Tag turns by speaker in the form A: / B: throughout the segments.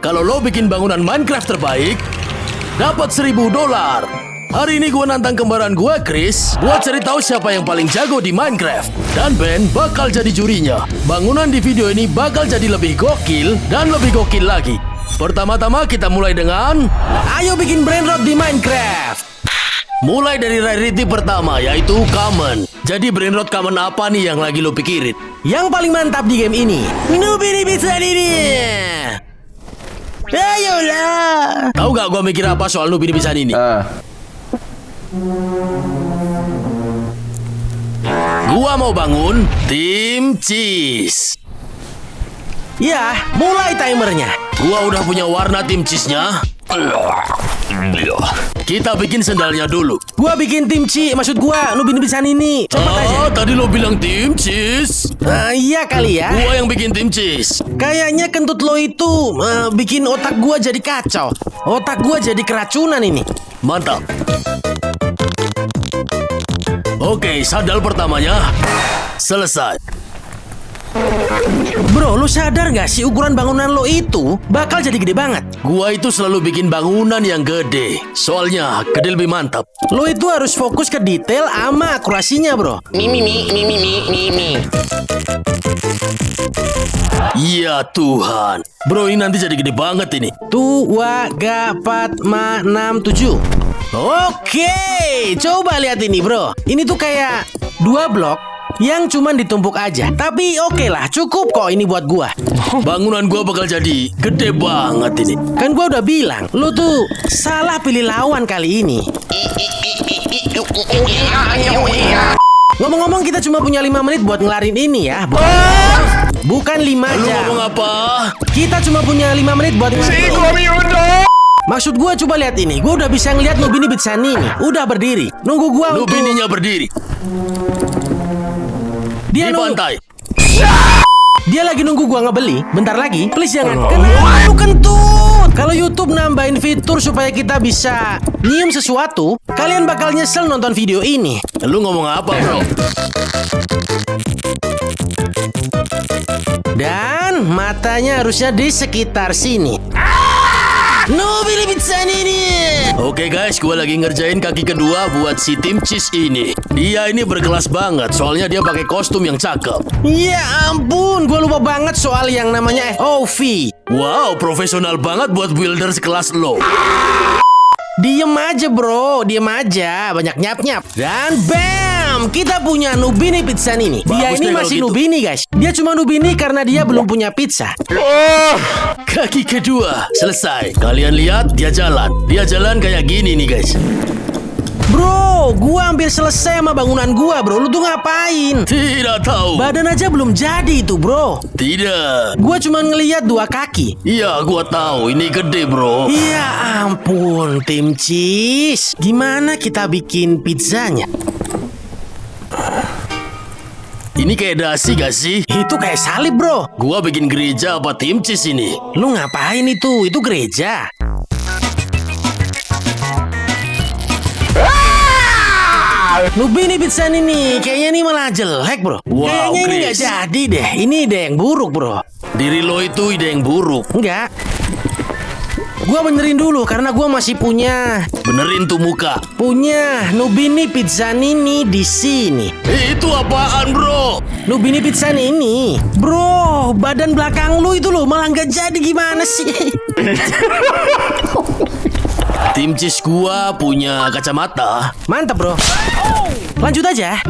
A: Kalau lo bikin bangunan Minecraft terbaik, dapat $1.000. Hari ini gue nantang kembaran gue, Chris, buat cari tahu siapa yang paling jago di Minecraft. Dan Ben bakal jadi jurinya. Bangunan di video ini bakal jadi lebih gokil dan lebih gokil lagi. Pertama-tama kita mulai dengan ayo bikin brain rot di Minecraft. Mulai dari rarity pertama, yaitu common. Jadi brain rot common apa nih yang lagi lo pikirin? Yang paling mantap di game ini, noob ini bisa ini. Ayolah. Tahu gak gue mikir apa soal noob ini bisa ini? Gua mau bangun tim cheese. Ya, mulai timernya. Gua udah punya warna tim cheese-nya. Kita bikin sendalnya dulu. Gua bikin tim cheese, maksud gua noob ini bisa ini. Cepet aja. Tadi lo bilang tim cheese. Iya kali ya. Gua yang bikin tim cheese. Kayaknya kentut lo itu bikin otak gua jadi kacau. Otak gua jadi keracunan ini. Mantap. Oke, sandal pertamanya selesai. Bro, lu sadar gak sih ukuran bangunan lo itu bakal jadi gede banget? Gua itu selalu bikin bangunan yang gede. Soalnya gede lebih mantap. Lo itu harus fokus ke detail sama akurasinya, bro. Iya Tuhan. Bro, ini nanti jadi gede banget ini. 2, 4, 5, 6, 7. Oke, coba lihat ini bro. Ini tuh kayak 2 blok yang cuman ditumpuk aja. Tapi oke lah, cukup kok ini buat gua. Bangunan gua bakal jadi gede banget ini. Kan gua udah bilang, lu tuh salah pilih lawan kali ini. Ngomong-ngomong, kita cuma punya 5 menit buat ngelarin ini ya. Bukan 5 jam. Lu ngomong apa? Kita cuma punya 5 menit buat ngelarin. Maksud gue coba lihat ini. Gue udah bisa ngeliat noob ini Bitsani nih. Udah berdiri. Nunggu gue untuk... Noob ininya berdiri. Dia di pantai. Dia lagi nunggu gue ngebeli. Bentar lagi. Please jangan. Kenapa lu kentut? Kalau YouTube nambahin fitur supaya kita bisa nyium sesuatu, kalian bakal nyesel nonton video ini. Lu ngomong apa bro? Dan matanya harusnya di sekitar sini. Noob ini Bitsani ini. Oke guys, gue lagi ngerjain kaki kedua buat si tim cheese ini. Dia ini berkelas banget, soalnya dia pakai kostum yang cakep. Ya ampun, gue lupa banget soal yang namanya FOV. Wow, profesional banget buat builder sekelas lo. Diem aja bro, diem aja, banyak nyap-nyap. Dan bam, kita punya noob ini Bitsani ini. Dia ini masih noob ini guys. Dia cuma noob ini karena dia belum punya pizza. Kaki kedua selesai. Kalian lihat dia jalan. Dia jalan kayak gini nih guys. Bro, gua hampir selesai sama bangunan gua bro. Lu tuh ngapain? Tidak tahu. Badan aja belum jadi itu bro. Tidak. Gua cuma ngelihat 2 kaki. Iya, gua tahu. Ini gede bro. Iya ampun, tim cheese. Gimana kita bikin pizzanya? Ini kayak dasi gak sih? Itu kayak salib bro. Gua bikin gereja apa tim cheese ini? Lu ngapain itu? Itu gereja. Noob ini Bitsani nih, kayaknya ini malah jelek bro. Wow, kayaknya ini gak jadi deh. Ini ide yang buruk bro. Diri lo itu ide yang buruk. Enggak. Gua benerin dulu karena gua masih punya. Benerin tuh muka. Punya noob ini Bitsani nih di sini. Itu apaan bro? Noob ini Bitsani ini. Bro, badan belakang lu itu lo malah gak jadi, gimana sih? Tim cheese gua punya kacamata. Mantap bro. Lanjut aja.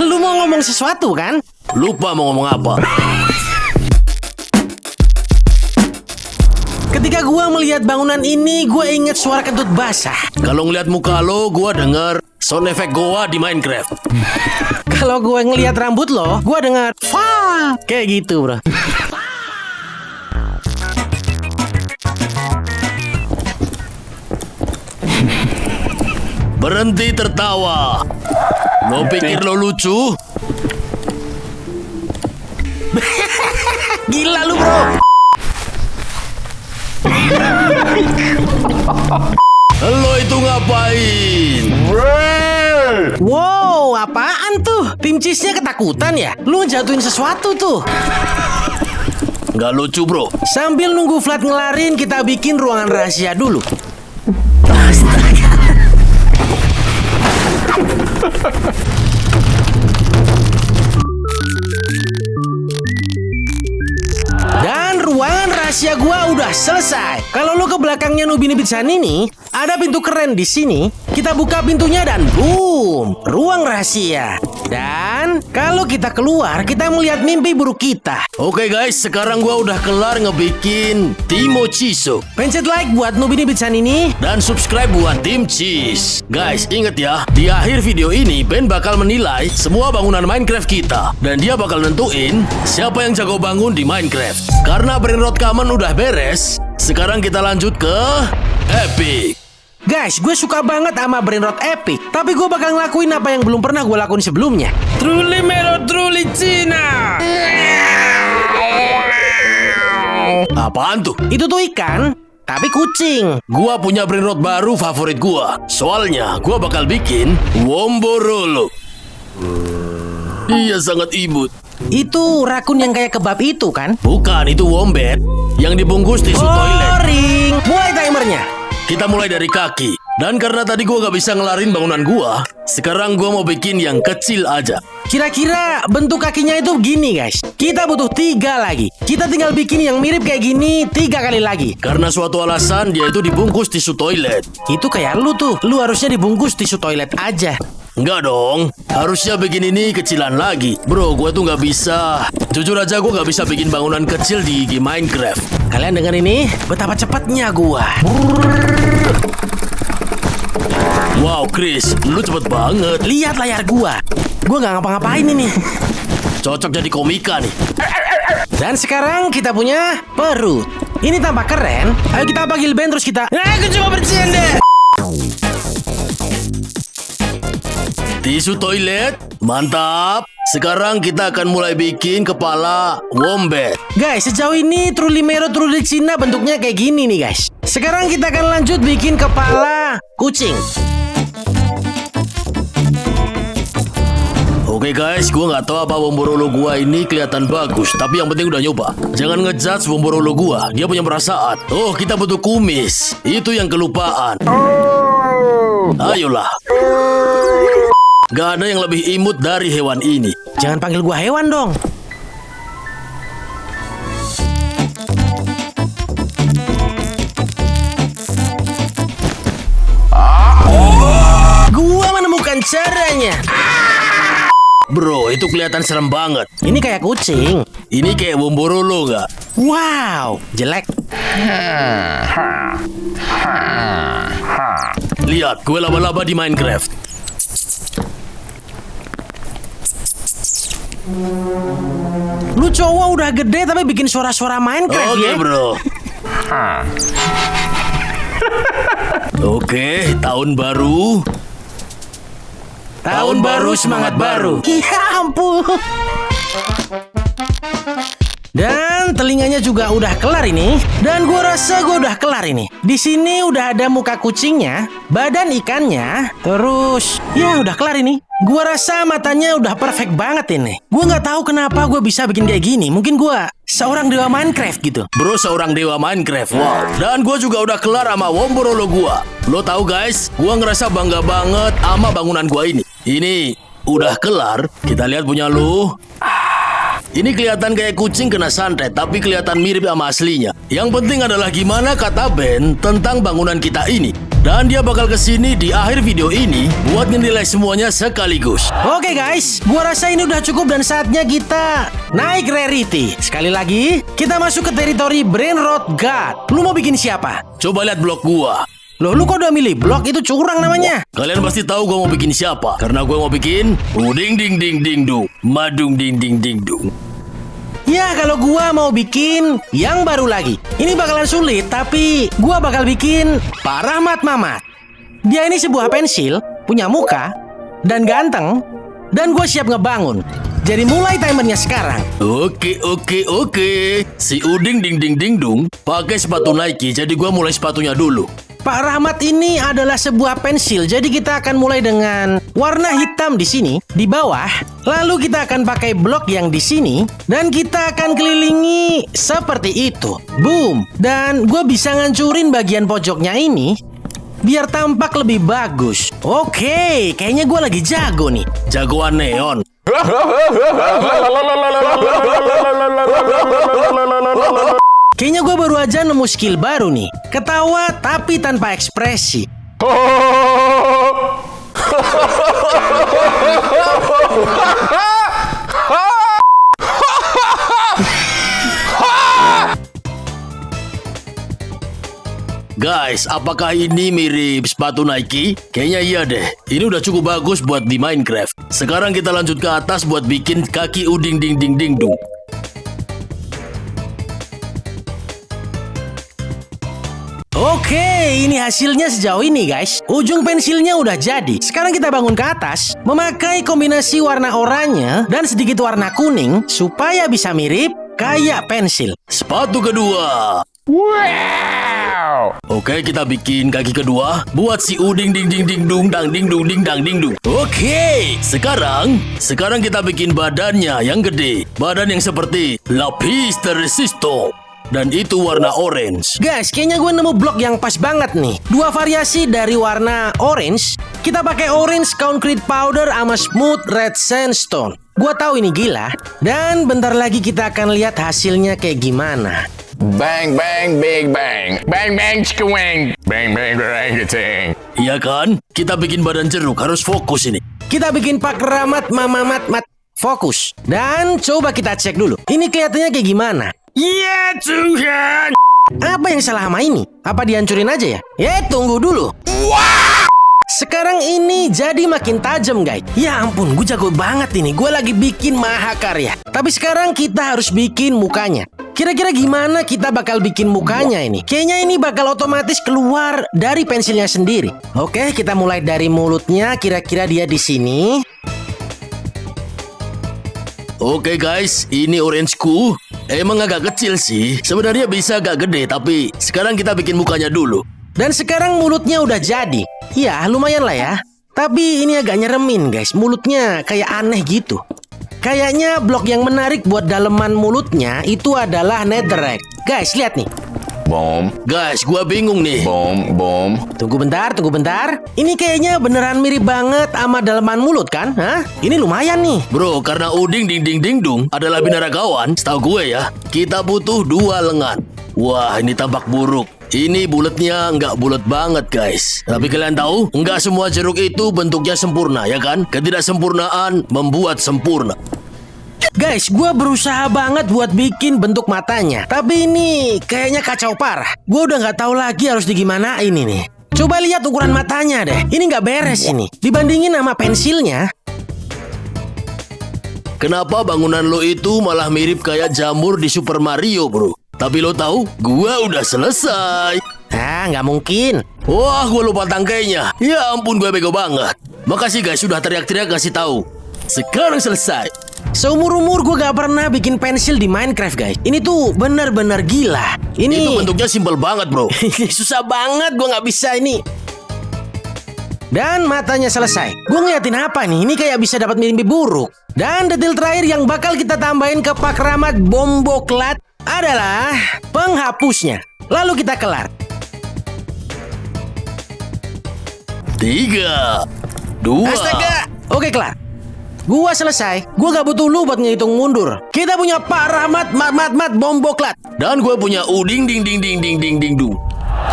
A: Lu mau ngomong sesuatu kan? Lupa mau ngomong apa. Ketika gua melihat bangunan ini, gua inget suara kentut basah. Kalau ngeliat muka lo, gua denger sound effect goa di Minecraft. Kalau gua ngeliat rambut lo, gua denger wah, kayak gitu bro. Berhenti tertawa. Lo pikir lo lucu? Gila lu bro. Lo itu ngapain? Wow, apaan tuh? Tim cheese-nya ketakutan ya? Lu ngejatuhin sesuatu tuh. Nggak lucu, bro.
B: Sambil nunggu Vlad ngelarin, kita bikin ruangan rahasia dulu. Dan ruangan rahasia gua udah selesai. Kalau lo ke belakangnya Nubini Pitsan ini, ada pintu keren di sini. Kita buka pintunya dan boom, ruang rahasia. Dan kalau kita keluar, kita melihat mimpi buruk kita.
A: Oke guys, sekarang gua udah kelar ngebikin Timo Ciso.
B: Pencet like buat Nubini Pitsan ini.
A: Dan subscribe buat Tim Cheese. Guys, inget ya, di akhir video ini Ben bakal menilai semua bangunan Minecraft kita. Dan dia bakal nentuin siapa yang jago bangun di Minecraft. Karena Brainrot Common udah beres, sekarang kita lanjut ke Epic.
B: Guys, gue suka banget sama Brainrot Epic. Tapi gue bakal ngelakuin apa yang belum pernah gue lakuin sebelumnya.
A: Truly Melo Truly Cina. Apaan tuh?
B: Itu tuh ikan, tapi kucing.
A: Gua punya Brainrot baru favorit gua. Soalnya gua bakal bikin Womborolo. Iya, sangat imut.
B: Itu rakun yang kayak kebab itu kan?
A: Bukan, itu wombat yang dibungkus tisu toilet.
B: Ring. Mulai timernya.
A: Kita mulai dari kaki. Dan karena tadi gua gak bisa ngelarin bangunan gua, sekarang gua mau bikin yang kecil aja.
B: Kira-kira bentuk kakinya itu gini guys. Kita butuh 3 lagi. Kita tinggal bikin yang mirip kayak gini 3 kali lagi.
A: Karena suatu alasan dia itu dibungkus tisu toilet.
B: Itu kayak lu tuh. Lu harusnya dibungkus tisu toilet aja.
A: Enggak dong, harusnya bikin ini kecilan lagi. Bro, gue tuh nggak bisa. Jujur aja gue nggak bisa bikin bangunan kecil di game Minecraft.
B: Kalian dengar ini? Betapa cepatnya gua.
A: Wow, Chris, lu cepet banget.
B: Lihat layar gua. Gua nggak ngapa-ngapain ini.
A: Cocok jadi komika nih.
B: Dan sekarang kita punya perut. Ini tampak keren. Ayo kita panggil Ben terus kita. Aku cuma bercanda.
A: Tisu toilet, mantap. Sekarang kita akan mulai bikin kepala wombat.
B: Guys, sejauh ini Truly Mero Truly Cina bentuknya kayak gini nih guys. Sekarang kita akan lanjut bikin kepala kucing.
A: Oke guys, gua nggak tahu apa Womborolo gua ini kelihatan bagus, tapi yang penting udah nyoba. Jangan ngejudge Womborolo gua, dia punya perasaan. Oh, kita butuh kumis. Itu yang kelupaan. Ayolah. Gak ada yang lebih imut dari hewan ini.
B: Jangan panggil gua hewan dong. Gua menemukan caranya.
A: Bro, itu kelihatan serem banget.
B: Ini kayak kucing.
A: Ini kayak Womborolo nggak?
B: Wow, jelek.
A: Lihat, gue laba-laba di Minecraft.
B: Lu cowok udah gede tapi bikin suara-suara Minecraft
A: Oke,
B: ya?
A: bro. Oke, tahun baru.
B: Tahun baru, semangat baru. Ya ampun. Dan telinganya juga udah kelar ini. Dan gua rasa gua udah kelar ini. Di sini udah ada muka kucingnya, badan ikannya, terus ya udah kelar ini. Gua rasa matanya udah perfect banget ini. Gua nggak tahu kenapa gua bisa bikin kayak gini. Mungkin gua seorang dewa Minecraft gitu.
A: Bro, seorang dewa Minecraft. Wow. Dan gue juga udah kelar sama Womborolo gua. Lo tahu guys, gua ngerasa bangga banget sama bangunan gua ini. Ini udah kelar. Kita lihat punya lo. Ini kelihatan kayak kucing kena santet, tapi kelihatan mirip sama aslinya. Yang penting adalah gimana kata Ben tentang bangunan kita ini. Dan dia bakal kesini di akhir video ini buat ngenilai semuanya sekaligus.
B: Oke guys, gua rasa ini udah cukup dan saatnya kita naik rarity. Sekali lagi, kita masuk ke teritori Brainrot God. Lu mau bikin siapa?
A: Coba lihat blok gua.
B: Loh, lu kok udah milih blok? Itu curang namanya.
A: Kalian pasti tahu gue mau bikin siapa. Karena gue mau bikin uding ding ding ding dung, madung ding ding ding dung.
B: Ya, kalau gua mau bikin yang baru lagi. Ini bakalan sulit, tapi gua bakal bikin Pak Rahmat Mamat. Dia ini sebuah pensil, punya muka, dan ganteng, dan gua siap ngebangun. Jadi mulai timernya sekarang.
A: Oke. Si uding ding ding ding dung pakai sepatu Nike, jadi gue mulai sepatunya dulu.
B: Pak Rahmat ini adalah sebuah pensil. Jadi kita akan mulai dengan warna hitam di sini, di bawah. Lalu kita akan pakai blok yang di sini. Dan kita akan kelilingi seperti itu. Boom. Dan gue bisa ngancurin bagian pojoknya ini biar tampak lebih bagus. Oke, kayaknya gue lagi jago nih.
A: Jagoan neon.
B: Kayaknya gue baru aja nemu skill baru nih. Ketawa tapi tanpa ekspresi.
A: Guys, apakah ini mirip sepatu Nike? Kayaknya iya deh. Ini udah cukup bagus buat di Minecraft. Sekarang kita lanjut ke atas buat bikin kaki uding ding ding ding dung.
B: Oke, ini hasilnya sejauh ini guys. Ujung pensilnya udah jadi. Sekarang kita bangun ke atas, memakai kombinasi warna oranye dan sedikit warna kuning supaya bisa mirip kayak pensil.
A: Sepatu kedua.
C: Wow!
A: Oke, kita bikin kaki kedua buat si uding ding ding ding dung dang ding dung ding dang ding dung. Oke, sekarang kita bikin badannya yang gede. Badan yang seperti lapis resisto. Dan itu warna orange.
B: Guys, kayaknya gue nemu blok yang pas banget nih. Dua variasi dari warna orange. Kita pakai orange concrete powder sama smooth red sandstone. Gue tahu ini gila. Dan bentar lagi kita akan lihat hasilnya kayak gimana.
C: Bang bang big bang. Bang bang skwang. Bang bang orangutan.
A: Iya kan? Kita bikin badan jeruk, harus fokus ini.
B: Kita bikin Pak Rahmat mat. Fokus. Dan coba kita cek dulu. Ini kelihatannya kayak gimana?
A: Ya Tuhan!
B: Apa yang salah sama ini? Apa dihancurin aja ya? Tunggu dulu. Sekarang ini jadi makin tajam guys. Ya ampun, gue jago banget ini. Gue lagi bikin mahakarya. Tapi sekarang kita harus bikin mukanya. Kira-kira gimana kita bakal bikin mukanya ini? Kayaknya ini bakal otomatis keluar dari pensilnya sendiri. Oke, kita mulai dari mulutnya. Kira-kira dia di sini.
A: Oke guys, ini orangeku. Emang agak kecil sih. Sebenarnya bisa agak gede, tapi sekarang kita bikin mukanya dulu.
B: Dan sekarang mulutnya udah jadi. Ya, lumayan lah ya. Tapi ini agak nyeremin guys. Mulutnya kayak aneh gitu. Kayaknya blok yang menarik buat daleman mulutnya itu adalah netherrack. Guys, lihat nih.
C: Boom.
A: Guys, gua bingung nih.
C: Boom boom.
B: Tunggu bentar. Ini kayaknya beneran mirip banget sama daleman mulut kan? Hah? Ini lumayan nih.
A: Bro, karena uding ding ding ding dung adalah binaragawan, setahu gue ya, kita butuh 2 lengan. Wah, ini tampak buruk. Ini bulatnya nggak bulat banget guys. Tapi kalian tahu, nggak semua jeruk itu bentuknya sempurna, ya kan? Ketidaksempurnaan membuat sempurna.
B: Guys, gue berusaha banget buat bikin bentuk matanya. Tapi ini kayaknya kacau parah. Gue udah nggak tahu lagi harus digimanain ini. Coba lihat ukuran matanya deh. Ini nggak beres ini. Dibandingin sama pensilnya.
A: Kenapa bangunan lo itu malah mirip kayak jamur di Super Mario, bro? Tapi lo tahu, gua udah selesai.
B: Nggak mungkin.
A: Wah, gua lupa tangkainya. Ya ampun, gue bego banget. Makasih guys, sudah teriak-teriak kasih tahu. Sekarang selesai.
B: Seumur-umur gue gak pernah bikin pensil di Minecraft guys. Ini tuh benar-benar gila. Ini
A: itu bentuknya simpel banget bro.
B: Susah banget, gue gak bisa ini. Dan matanya selesai. Gue ngeliatin apa nih? Ini kayak bisa dapat mimpi buruk. Dan detail terakhir yang bakal kita tambahin ke Pak Rahmat Bomboklat adalah penghapusnya. Lalu kita kelar.
A: 3, 2.
B: Astaga. Oke, kelar. Gua selesai. Gua gak butuh lu buat ngitung mundur. Kita punya Pak Rahmat mat Bomboklat.
A: Dan gue punya uding ding ding ding ding ding ding dung.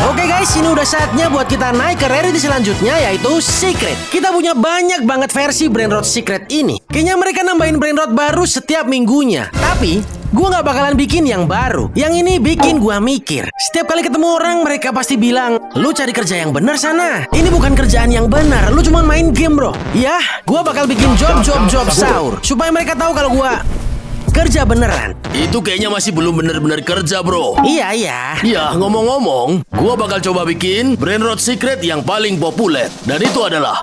B: Oke guys, ini udah saatnya buat kita naik ke rarity selanjutnya, yaitu Secret. Kita punya banyak banget versi Brainrot Secret ini. Kayaknya mereka nambahin Brainrot baru setiap minggunya. Tapi gue gak bakalan bikin yang baru. Yang ini bikin gue mikir. Setiap kali ketemu orang, mereka pasti bilang, lu cari kerja yang bener sana. Ini bukan kerjaan yang benar. Lu cuma main game bro. Ya, gue bakal bikin job sahur. Supaya mereka tahu kalau gue kerja beneran.
A: Itu kayaknya masih belum bener-bener kerja bro.
B: Iya.
A: Ya, ngomong-ngomong, gue bakal coba bikin Brainrot Secret yang paling populer. Dan itu adalah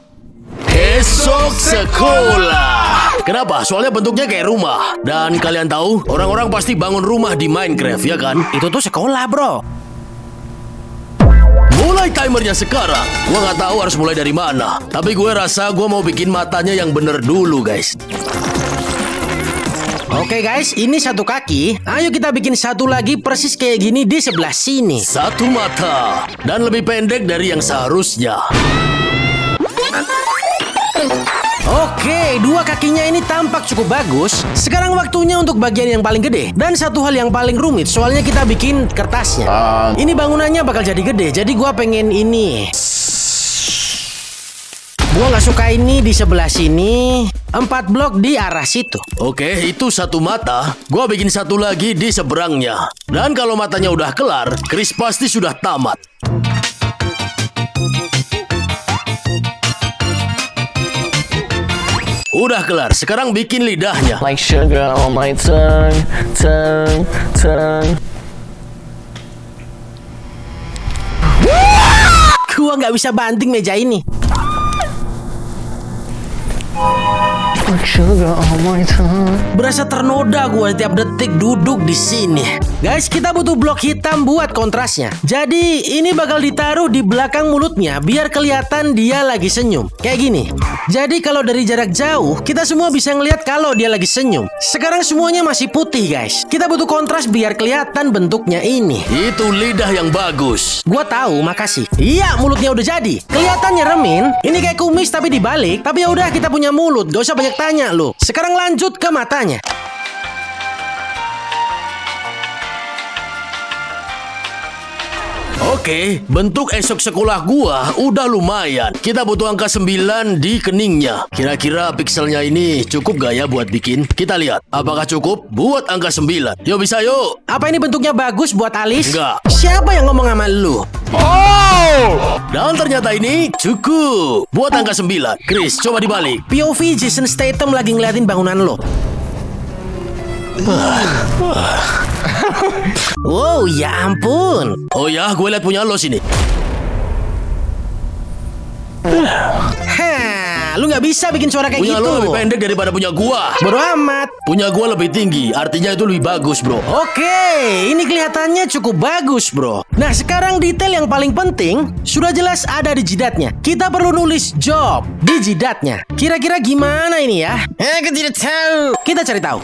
A: esok sekolah. Kenapa? Soalnya bentuknya kayak rumah. Dan kalian tahu, orang-orang pasti bangun rumah di Minecraft, ya kan?
B: Itu tuh sekolah bro.
A: Mulai timernya sekarang. Gua nggak tahu harus mulai dari mana. Tapi gue rasa gue mau bikin matanya yang bener dulu, guys.
B: Oke guys, ini satu kaki. Ayo kita bikin satu lagi persis kayak gini di sebelah sini.
A: Satu mata. Dan lebih pendek dari yang seharusnya.
B: Oke, dua kakinya ini tampak cukup bagus. Sekarang waktunya untuk bagian yang paling gede. Dan satu hal yang paling rumit, soalnya kita bikin kertasnya. Ini bangunannya bakal jadi gede, jadi gua pengen ini. Gua nggak suka ini di sebelah sini. 4 blok di arah situ.
A: Oke, itu satu mata. Gua bikin satu lagi di seberangnya. Dan kalau matanya udah kelar, Chris pasti sudah tamat. Udah kelar, sekarang bikin lidahnya.
D: Like sugar on my tongue, tongue, tongue.
B: Gua nggak bisa banting meja ini.
D: Like sugar on my tongue.
B: Berasa ternoda gua tiap detik duduk di sini. Guys, kita butuh blok hitam buat kontrasnya. Jadi, ini bakal ditaruh di belakang mulutnya biar kelihatan dia lagi senyum. Kayak gini. Jadi, kalau dari jarak jauh, kita semua bisa ngeliat kalau dia lagi senyum. Sekarang semuanya masih putih, guys. Kita butuh kontras biar kelihatan bentuknya ini.
A: Itu lidah yang bagus.
B: Gua tahu, makasih. Iya, mulutnya udah jadi. Kelihatan nyeremin. Ini kayak kumis tapi dibalik. Tapi ya udah, kita punya mulut. Gak usah banyak tanya lo. Sekarang lanjut ke matanya.
A: Oke, bentuk esok sekolah gua udah lumayan. Kita butuh angka 9 di keningnya. Kira-kira pikselnya ini cukup gak ya buat bikin? Kita lihat, apakah cukup buat angka 9? Yuk bisa yuk.
B: Apa ini bentuknya bagus buat alis?
A: Enggak.
B: Siapa yang ngomong sama lu?
A: Dan ternyata ini cukup buat angka 9. Chris, coba dibalik.
B: POV Jason Statham lagi ngeliatin bangunan lo. Wow, ya ampun.
A: Oh ya, gue lihat punya lo sini.
B: Hah, lu nggak bisa bikin suara kayak
A: Punya
B: gitu.
A: lo lebih pendek daripada punya gua.
B: Bodo amat.
A: Punya gua lebih tinggi, artinya itu lebih bagus, bro.
B: Oke, ini kelihatannya cukup bagus, bro. Nah, sekarang detail yang paling penting sudah jelas ada di jidatnya. Kita perlu nulis job di jidatnya. Kira-kira gimana ini ya? Aku tidak tahu. Kita cari tahu.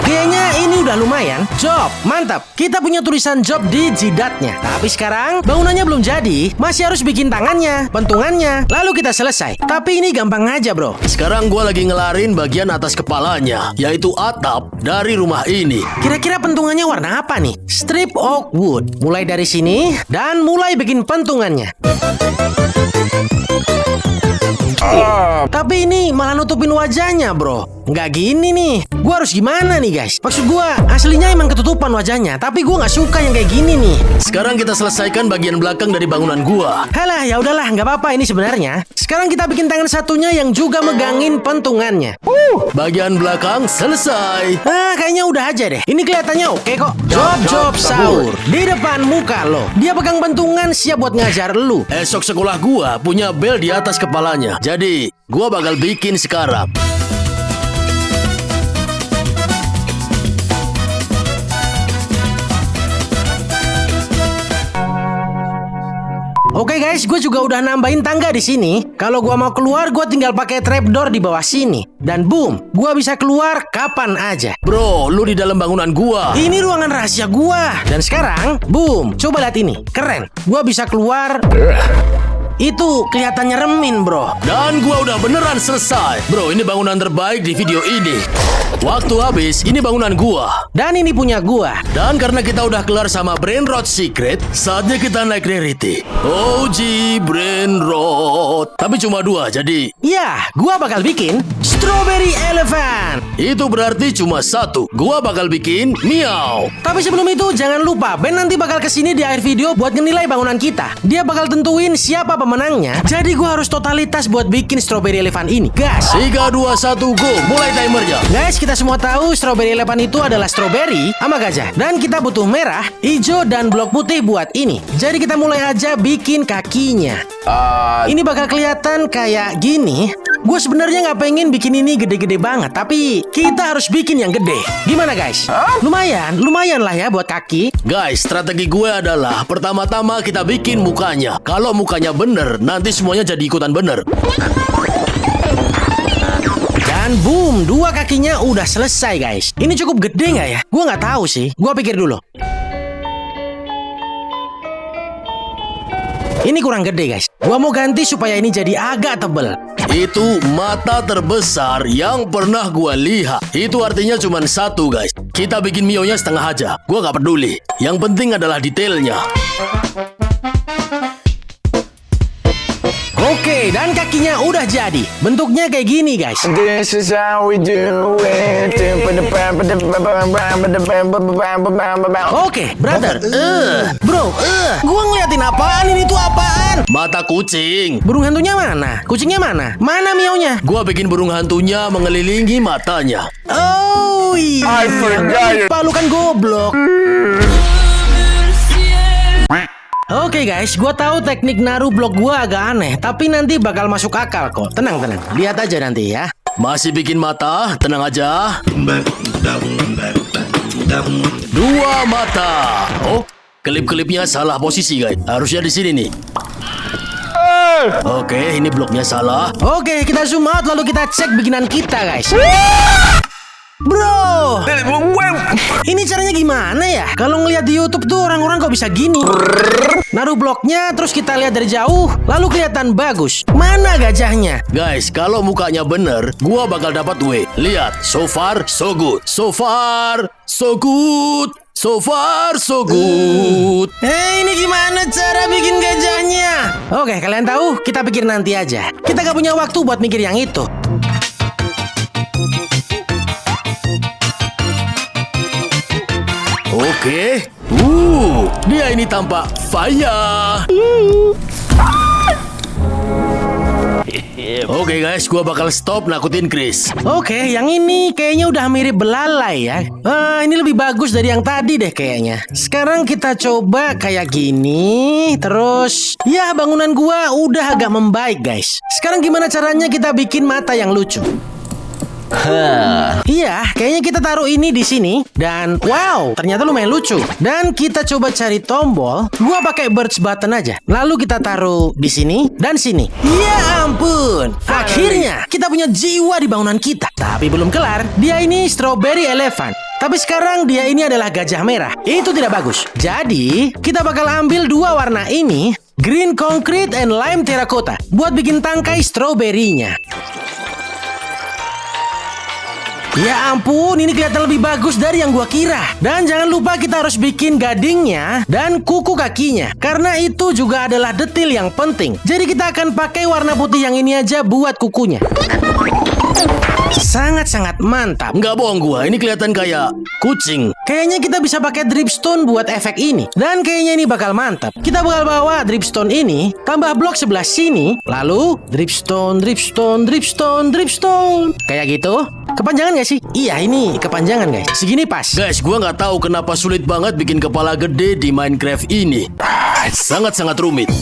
B: Kayaknya ini udah lumayan. Job, mantap. Kita punya tulisan job di jidatnya. Tapi sekarang bangunannya belum jadi. Masih harus bikin tangannya, pentungannya. Lalu kita selesai. Tapi ini gampang aja, bro.
A: Sekarang gua lagi ngelarin bagian atas kepalanya, yaitu atap dari rumah ini.
B: Kira-kira pentungannya warna apa nih? Strip oak wood. Mulai dari sini dan mulai bikin pentungannya. Tapi ini malah nutupin wajahnya, bro. Nggak gini nih. Gua harus gimana nih, guys? Maksud gua, aslinya emang ketutupan wajahnya. Tapi gua nggak suka yang kayak gini nih.
A: Sekarang kita selesaikan bagian belakang dari bangunan gua.
B: Halah, ya udahlah, nggak apa-apa ini sebenarnya. Sekarang kita bikin tangan satunya yang juga megangin pentungannya.
A: Bagian belakang selesai.
B: Ah, kayaknya udah aja deh. Ini kelihatannya oke kok. Job sahur di depan muka lo. Dia pegang pentungan siap buat ngajar lu.
A: Esok sekolah gua punya bel di atas kepalanya. Jadi, gua bakal bikin sekarang.
B: Oke guys, gue juga udah nambahin tangga di sini. Kalau gue mau keluar, gue tinggal pakai trapdoor di bawah sini. Dan boom, gue bisa keluar kapan aja.
A: Bro, lu di dalam bangunan gua.
B: Ini ruangan rahasia gue. Dan sekarang, boom, coba lihat ini. Keren, gue bisa keluar. Itu kelihatannya remin, bro.
A: Dan gua udah beneran selesai. Bro, ini bangunan terbaik di video ini. Waktu habis, ini bangunan gua.
B: Dan ini punya gue.
A: Dan karena kita udah kelar sama Brain Rot Secret, saatnya kita naik rarity. OG Brain Rot. Tapi cuma 2, jadi
B: Ya, gue bakal bikin Strawberry Elephant.
A: itu berarti cuma 1. Gua bakal bikin Miau.
B: Tapi sebelum itu, jangan lupa Ben nanti bakal kesini di akhir video buat ngenilai bangunan kita. Dia bakal tentuin siapa pemenangnya. Jadi gue harus totalitas buat bikin Strawberry Elephant ini. Gas!
A: 3, 2, 1, go. Mulai timernya.
B: Guys, kita semua tahu Strawberry Elephant itu adalah strawberry sama gajah. Dan kita butuh merah, hijau, dan blok putih buat ini. Jadi kita mulai aja bikin kakinya. Ini bakal kelihatan kayak gini. Gue sebenarnya nggak pengen bikin ini gede-gede banget, tapi kita harus bikin yang gede. Gimana guys? Lumayan lah ya buat kaki.
A: Guys, strategi gue adalah pertama-tama kita bikin mukanya. Kalau mukanya bener, nanti semuanya jadi ikutan bener.
B: Dan boom, 2 kakinya udah selesai guys. Ini cukup gede nggak ya? Gue nggak tahu sih. Gue pikir dulu. Ini kurang gede guys. Gua mau ganti supaya ini jadi agak tebel.
A: Itu mata terbesar yang pernah gua lihat. Itu artinya cuma 1 guys. Kita bikin Mio-nya setengah aja. Gua nggak peduli. Yang penting adalah detailnya.
B: Oke, dan kakinya udah jadi. Bentuknya kayak gini guys.
C: This is how we do it.
B: Oke, brother. Bro, gua ngeliatin apaan ini tuh apaan?
A: Mata kucing.
B: Burung hantunya mana? Kucingnya mana? Mana Mio-nya?
A: Gua bikin burung hantunya mengelilingi matanya.
B: Oh iya.
C: I forgot it.
B: Lupa, lu kan goblok. Oke guys, gua tahu teknik naruh blok gua agak aneh, tapi nanti bakal masuk akal kok. Tenang. Lihat aja nanti ya.
A: Masih bikin mata, tenang aja. 2 mata. Oh, kelip-kelipnya salah posisi guys. Harusnya di sini nih. Oke, ini bloknya salah.
B: Oke, kita zoom out lalu kita cek bikinan kita guys. Bro, ini caranya gimana ya? Kalau ngeliat di YouTube tuh orang-orang kok bisa gini. Naruh bloknya, terus kita lihat dari jauh, lalu kelihatan bagus. Mana gajahnya?
A: Guys, kalau mukanya bener, gua bakal dapat W. Lihat, so far, so good. So far, so good. So far, so good.
B: Ini gimana cara bikin gajahnya? Oke, kalian tahu? Kita pikir nanti aja. Kita gak punya waktu buat mikir yang itu.
A: Oke. Dia ini tampak fire. Oke guys, gua bakal stop nakutin Chris.
B: Oke, yang ini kayaknya udah mirip belalai ya. Ini lebih bagus dari yang tadi deh kayaknya. Sekarang kita coba kayak gini. Terus, ya bangunan gua udah agak membaik guys. Sekarang gimana caranya kita bikin mata yang lucu? Iya, kayaknya kita taruh ini di sini. Dan wow, ternyata lumayan lucu. Dan kita coba cari tombol. Gua pakai birds button aja. Lalu kita taruh di sini dan sini. Ya ampun, akhirnya kita punya jiwa di bangunan kita. Tapi belum kelar. Dia ini strawberry elephant. Tapi sekarang dia ini adalah gajah merah. Itu tidak bagus. Jadi, kita bakal ambil 2 warna ini, green concrete and lime terracotta, buat bikin tangkai strawberry-nya. Ya ampun, ini kelihatan lebih bagus dari yang gua kira. Dan jangan lupa kita harus bikin gadingnya dan kuku kakinya, karena itu juga adalah detail yang penting. Jadi kita akan pakai warna putih yang ini aja buat kukunya. Sangat-sangat mantap.
A: Nggak bohong gua, ini kelihatan kayak kucing.
B: Kayaknya kita bisa pakai dripstone buat efek ini. Dan kayaknya ini bakal mantap. Kita bakal bawa dripstone ini, tambah blok sebelah sini, lalu dripstone. Kayak gitu. Kepanjangan gak sih? Iya, ini kepanjangan guys. Segini pas.
A: Guys, gua nggak tahu kenapa sulit banget bikin kepala gede di Minecraft ini. Sangat-sangat rumit.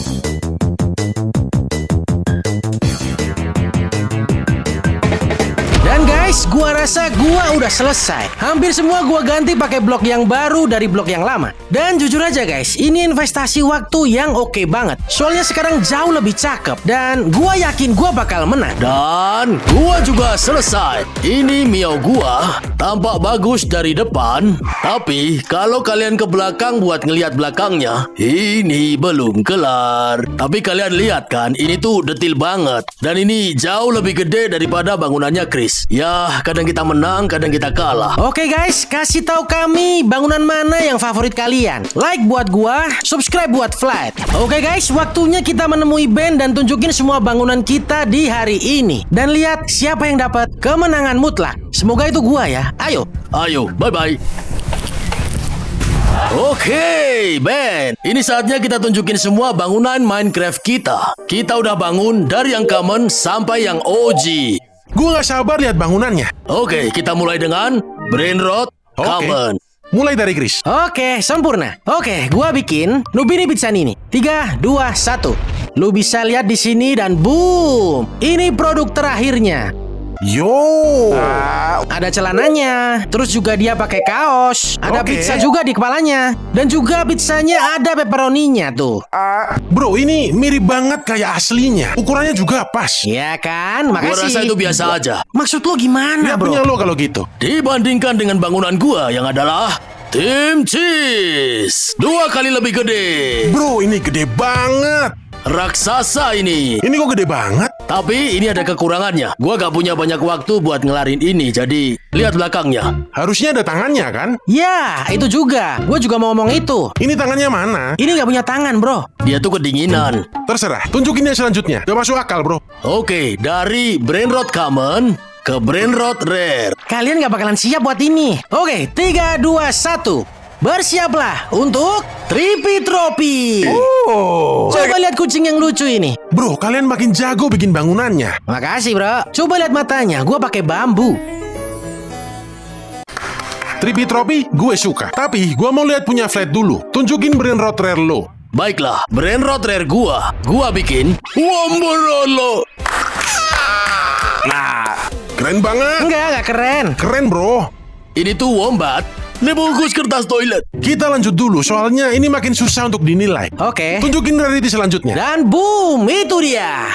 B: Dan guys, gua rasa gua udah selesai. Hampir semua gua ganti pakai blok yang baru dari blok yang lama. Dan jujur aja guys, ini investasi waktu yang oke banget. Soalnya sekarang jauh lebih cakep. Dan gua yakin gua bakal menang.
A: Dan gua juga selesai. Ini Mio gua tampak bagus dari depan. Tapi kalau kalian ke belakang buat ngelihat belakangnya, ini belum kelar. Tapi kalian lihat kan, ini tuh detail banget. Dan ini jauh lebih gede daripada bangunannya Chris. Ya, kadang kita menang, kadang kita kalah.
B: Oke guys, kasih tahu kami bangunan mana yang favorit kalian. Like buat gua, subscribe buat Flight. Oke guys, waktunya kita menemui Ben dan tunjukin semua bangunan kita di hari ini. Dan lihat siapa yang dapat kemenangan mutlak. Semoga itu gua ya. Ayo.
A: Bye-bye. Oke, Ben. Ini saatnya kita tunjukin semua bangunan Minecraft kita. Kita udah bangun dari yang common sampai yang OG.
E: Gue gak sabar lihat bangunannya.
A: Oke, kita mulai dengan Brain Rot Common.
E: Mulai dari Chris.
B: Oke, sempurna. Oke, gua bikin Nubini Pizzanini. 3, 2, 1. Lu bisa lihat di sini dan boom, ini produk terakhirnya.
E: Yo.
B: Ada celananya, terus juga dia pakai kaos, ada
E: Oke.
B: pizza juga di kepalanya, dan juga pizzanya ada pepperoninya tuh.
E: Bro, ini mirip banget kayak aslinya. Ukurannya juga pas.
B: Ya kan,
A: Gua
B: makasih.
A: rasa itu biasa aja.
B: Maksud lo gimana,
E: Lihat
B: bro?
E: punya lo kalau gitu.
A: Dibandingkan dengan bangunan gua yang adalah Tim Cheese. 2 kali lebih gede.
E: Bro, ini gede banget.
A: Raksasa ini.
E: Ini kok gede banget?
A: Tapi ini ada kekurangannya. Gua gak punya banyak waktu buat ngelarin ini, jadi lihat belakangnya.
E: Harusnya ada tangannya kan?
B: Ya, itu juga. Gue juga mau ngomong itu.
E: Ini tangannya mana?
B: Ini nggak punya tangan, bro.
A: Dia tuh kedinginan.
E: Terserah, tunjukin yang selanjutnya. Gak masuk akal, bro.
A: Oke, dari Brain Rot Common ke Brain Rot Rare.
B: Kalian nggak bakalan siap buat ini. Oke, 3, 2, 1. Bersiaplah untuk Trippy Tropi. Coba lihat kucing yang lucu ini.
E: Bro, kalian makin jago bikin bangunannya.
B: Makasih, bro. Coba lihat matanya. Gue pakai bambu.
E: Trippy Tropi, gue suka. Tapi, gue mau lihat punya flat dulu. Tunjukin Brain Rot Rare lo.
A: Baiklah, Brain Rot Rare gua bikin Womborolo.
E: Keren banget.
B: Nggak keren.
E: Keren, bro.
A: Ini tuh wombat dibungkus kertas toilet.
E: Kita lanjut dulu, soalnya ini makin susah untuk dinilai.
B: Oke.
E: Tunjukin rarity selanjutnya.
B: Dan boom, itu dia.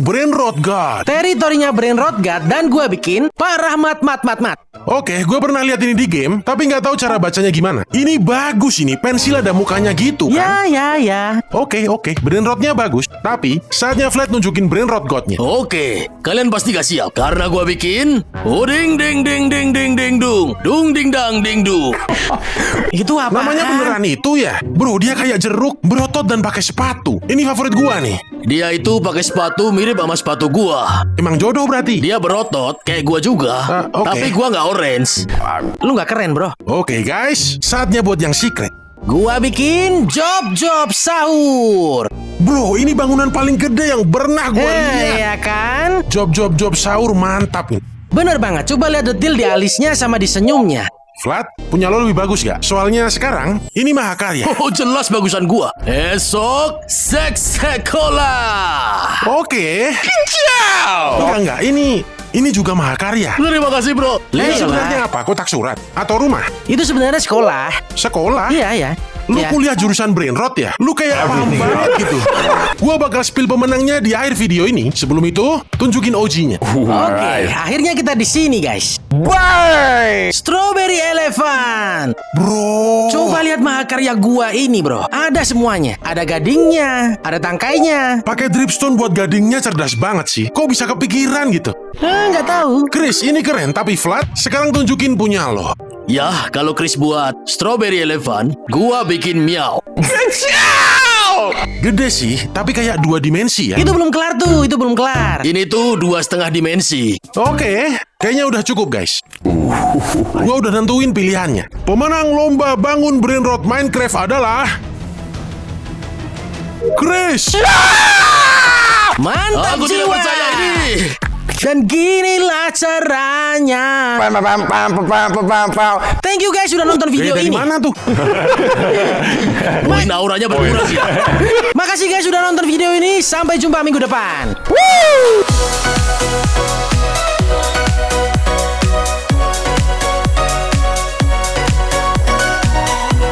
E: Brain Rot God.
B: Teritorinya Brain Rot God dan gue bikin Pak Rahmat mat.
E: Oke, gue pernah lihat ini di game, tapi nggak tahu cara bacanya gimana. Ini bagus ini, pensil ada mukanya gitu kan?
B: Ya.
E: Oke, Brain Rotnya bagus. Tapi, saatnya Flat nunjukin Brain Rot God-nya.
A: Oke, kalian pasti gak siap karena gua bikin ding ding ding ding ding ding dung ding dang ding dung.
B: Itu apa?
E: Namanya beneran itu ya? Bro, dia kayak jeruk, berotot dan pakai sepatu. Ini favorit gua nih.
A: Dia itu pakai sepatu mirip sama sepatu gua.
E: Emang jodoh berarti?
A: Dia berotot kayak gua juga,
E: Oke.
A: tapi gua nggak orange.
B: Lu nggak keren, bro.
E: Oke guys, saatnya buat yang secret.
B: Gua bikin job sahur.
E: Bro, ini bangunan paling gede yang pernah gua lihat.
B: Ya kan?
E: Job sahur mantap nih.
B: Bener banget. Coba lihat detail di alisnya sama di senyumnya.
E: Flat, punya lo lebih bagus gak? Soalnya sekarang, ini mahakarya.
A: Oh jelas bagusan gua. Esok seks sekolah.
E: Oke. Enggak, ini juga mahakarya.
A: Terima kasih bro.
E: Ini
B: Iya,
E: sebenarnya apa? Kotak surat? Atau rumah?
B: Itu sebenarnya sekolah.
E: Sekolah?
B: Iya.
E: Lu
B: Ya.
E: kuliah jurusan Brain Rot ya? Lu kayak paham banget gitu. Gua bakal spill pemenangnya di akhir video ini. Sebelum itu, tunjukin OG-nya.
B: Oke, akhirnya kita di sini, guys. Strawberry Elephant.
E: Bro.
B: Coba lihat mahakarya gua ini, bro. Ada semuanya. Ada gadingnya, ada tangkainya.
E: Pakai dripstone buat gadingnya cerdas banget sih. Kok bisa kepikiran gitu?
B: Nggak tahu.
E: Chris, ini keren tapi flat. Sekarang tunjukin punya lo.
A: Ya, kalau Chris buat strawberry elephant, gua bikin meow.
E: Gede sih, tapi kayak 2 dimensi ya.
B: Itu belum kelar tuh, itu belum kelar.
A: Ini tuh 2,5 dimensi.
E: Oke, kayaknya udah cukup guys. Gua udah nentuin pilihannya. Pemenang lomba bangun Brain Rot Minecraft adalah Chris.
B: Mantap
A: Aku tidak
B: jiwa.
A: percaya ini.
B: Dan ginilah caranya. Thank you guys sudah nonton video
E: Dari
B: ini.
E: mana tuh?
A: Poin auranya berkurang ya.
B: Makasih guys sudah nonton video ini. Sampai jumpa minggu depan.